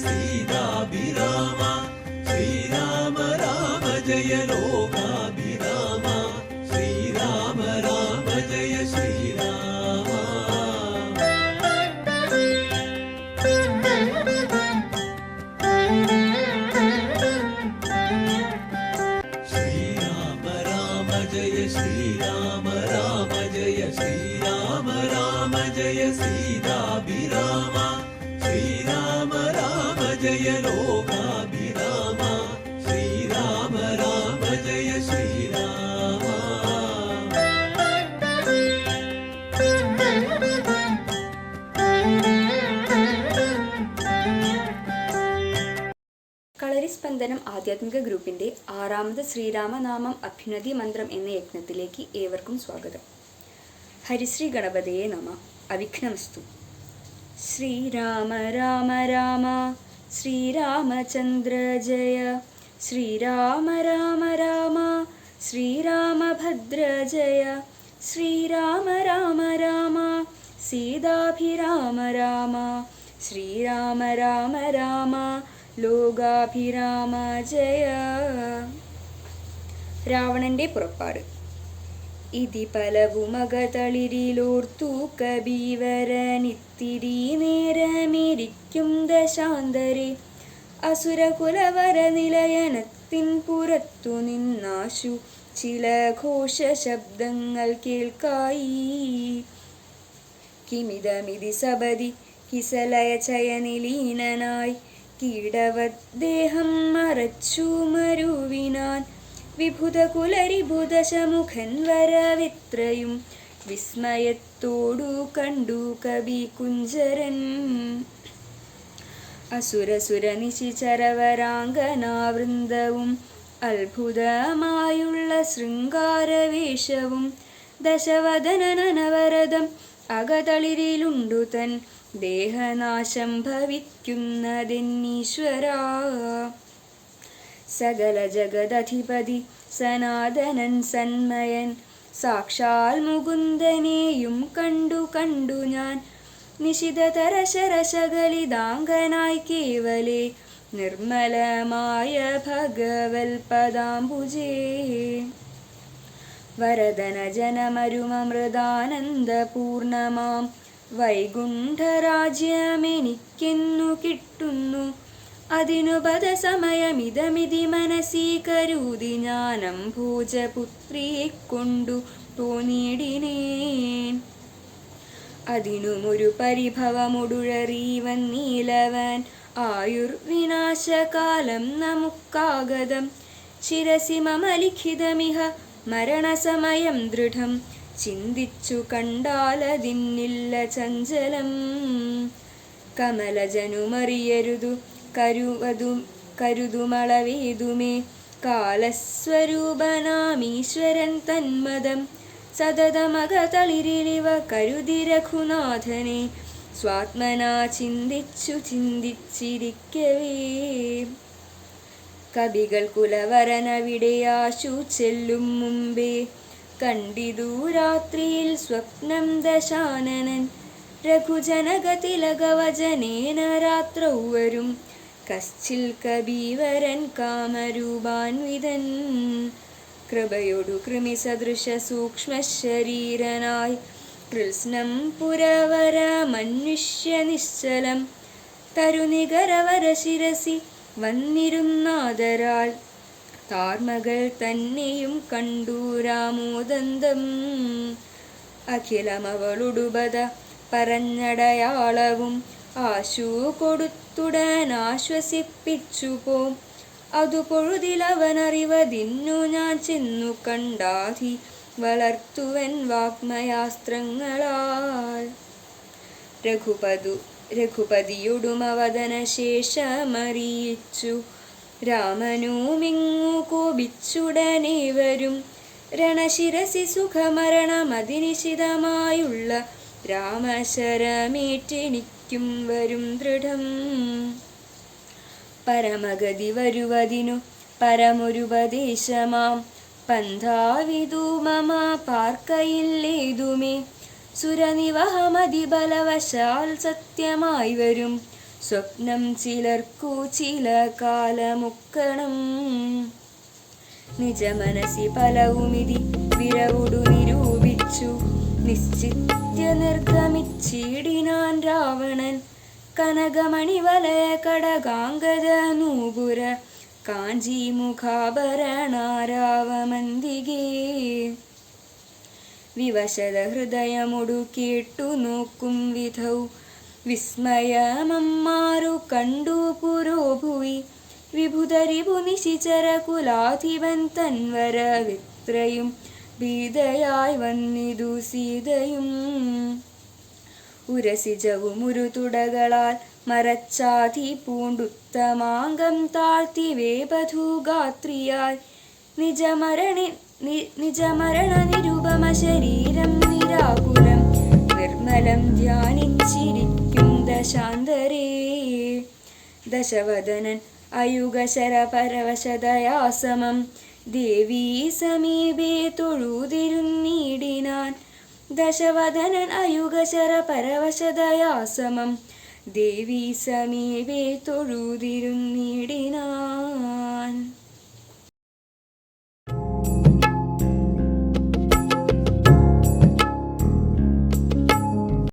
सीताभिराम श्रीराम राम जय लोकाभिराम श्रीराम राम जय श्रीराम श्रीराम राम जय श्रीराम राम जय श्रीराम राम जय सीताभिराम श्रीराम राम जय लोकाभिराम श्रीराम राम जय श्रीराम കളരിസ്പന്ദനം ആധ്യാത്മിക ഗ്രൂപ്പിന്റെ 6ാമത് ശ്രീരാമനാമം അഭ്യുന്നതി മന്ത്രം എന്ന യജ്ഞത്തിലേക്ക് ഏവർക്കും സ്വാഗതം. ഹരിശ്രീ ഗണപതയെ നമ. അവിഘ്നമസ്തു. ശ്രീരാമ രാമ രാമ ശ്രീരാമചന്ദ്ര ജയ ശ്രീരാമ രാമ രാമ ശ്രീരാമഭദ്ര ജയ ശ്രീരാമ രാമ രാമ സീതാഭിരാമ രാമ ശ്രീരാമ രാമ രാമ ലോകാഭിരാമ ജയ. രാവണന്റെ പുറപ്പാട്. ഇതി പലവുമകതളിരിലോർത്തു കബീവരനിത്തിരി നേരമിരിക്കും ദശാന്തരെ അസുരകുലവര നിലയനത്തിൻ പുറത്തു നിന്നാശു ചില ഘോഷശബ്ദങ്ങൾ കേൾക്കായി. കിമിതമിതി സബതി കിസലയ ചയനിലീനനായി കീടവദ്ദേഹം മറച്ചു മരുവിനാൻ വിഭുതകുലരിഭുദശമുഖൻ വരവിത്രയും വിസ്മയത്തോടു കണ്ടു കവി കുഞ്ചരൻ. അസുരസുര നിശിചരവരാംഗനാവൃന്ദവും അത്ഭുതമായുള്ള ശൃംഗാരവേഷവും ദശവദനനവരതം അകതളിരിലുണ്ടു തൻ ദേഹനാശം ഭവിക്കുന്നതെന്നീശ്വരാ. സകല ജഗദധിപതി സനാതനൻ സന്മയൻ സാക്ഷാൽ മുകുന്ദനെയും കണ്ടു ഞാൻ നിശിതതരശരശകലിതാംഗനായി കേവലേ നിർമ്മലമായ ഭഗവൽപദാംബുജേ. വരദന ജനമരുമമൃതാനന്ദപൂർണമാം വൈകുണ്ഠരാജ്യമെനിക്കെന്നു കിട്ടുന്നു അതിനു പദസമയമിതമിതി മനസീ കരുതി ജ്ഞാനം ഭോജപുത്രിയെ കൊണ്ടു തോന്നിയിടിനേൻ. അതിനുമൊരു പരിഭവമൊടുഴറിവൻ നീലവൻ ആയുർവിനാശകാലം നമുക്കാഗതം ശിരസി മമ ലിഖിതമിഹ മരണസമയം ദൃഢം ചിന്തിച്ചു കണ്ടാലതിന്നില്ല ചഞ്ചലം. കമലജനുമറിയരുതു കരുതുമളവേതുമേ കാലസ്വരൂപനാമീശ്വരൻ തന്മദം സതതമകതളിരിലിവ കരുതി രഘുനാഥനെ സ്വാത്മനാ ചിന്തിച്ചിരിക്കവേ. കവികൾ കുലവരനവിടെയാശു ചെല്ലും മുമ്പേ കണ്ടിതു രാത്രിയിൽ സ്വപ്നം ദശാനനൻ രഘുജനകതിലകവചനേന രാത്രൗ വരും കശ്ചിൽ കബീവരൻ കാമരൂപാൻവിതൻ. കൃപയൊടു കൃമിസദൃശ സൂക്ഷ്മശരീരനായി കൃത്സ്നം പുരവരമന്വിഷ്യ നിശ്ചലം തരുനികരവര ശിരസി വന്നിരുന്നാദരാൽ താർമകൾ തന്നെയും കണ്ടു രാമോദന്തം. അഖിലമവളുടുപത പറഞ്ഞടയാളവും ആശു കൊടുത്തുടനാശ്വസിപ്പിച്ചു പോം. അതു പൊഴുതിലവനറിവതിന്നു ഞാൻ ചെന്നു കണ്ടാധി വളർത്തുവൻ വാഗ്മയാസ്ത്രങ്ങളാൽ. രഘുപതിയൊടുമവദന ശേഷമറിയിച്ചു രാമനുമിങ്ങു കോപിച്ചുടനെ വരും രണശിരസി സുഖമരണമതിനിശിതമായുള്ള രാമശരമേറ്റെനിക്കും വരും ദൃഢം. പരമഗതി വരുവതിനു പരമൊരുപദേശമാം പന്ഥാവിതു മമ പാർക്കയില്ലേതുമേ സുരനിവഹമതിബലവശാൽ സത്യമായി വരും സ്വപ്നം ചിലർക്കു ചില കാലമുക്കണം. നിജ മനസി പലവുമിതി വിരവുടു നിരൂപിച്ചു നിശ്ചിത്യ നിർഗമിച്ചിടിനാൻ രാവണൻ. കനകമണി വലയ കടകാംഗത നൂപുര കാഞ്ചി മുഖാഭരണാരാവമന്തികേ. വിവശത ഹൃദയമൊടു കേട്ടു നോക്കും വിധൗ വിസ്മയമമ്മാറു കണ്ടു പുരോഭുവി. വിഭുതരിപു നിശിചര കുലാധിപൻ തൻവര വിത്രയും ഭീതയായി വന്നിതു സീതയും. ഉരസിജവും ഒരു തുടകളാൽ മരച്ചാധി പൂണ്ടുത്തമാംഗം താഴ്ത്തി വേപധൂഗാത്രിയായി നിജമരണ നിരുപമ ശരീരം നിരാകുലം നിർമ്മലം ധ്യാനിച്ചിരിക്കും ദശാന്തരേ. ദശവദനൻ അയുഗശര പരവശതയാസമം ദേവീ സമീപേ തൊഴുതിരുന്നീടിനാൻ. ദശവദനൻ അയുഗശര പരവശതയാസമം ദേവീ സമീപേ തൊഴുതിരുന്നീടിനാൻ.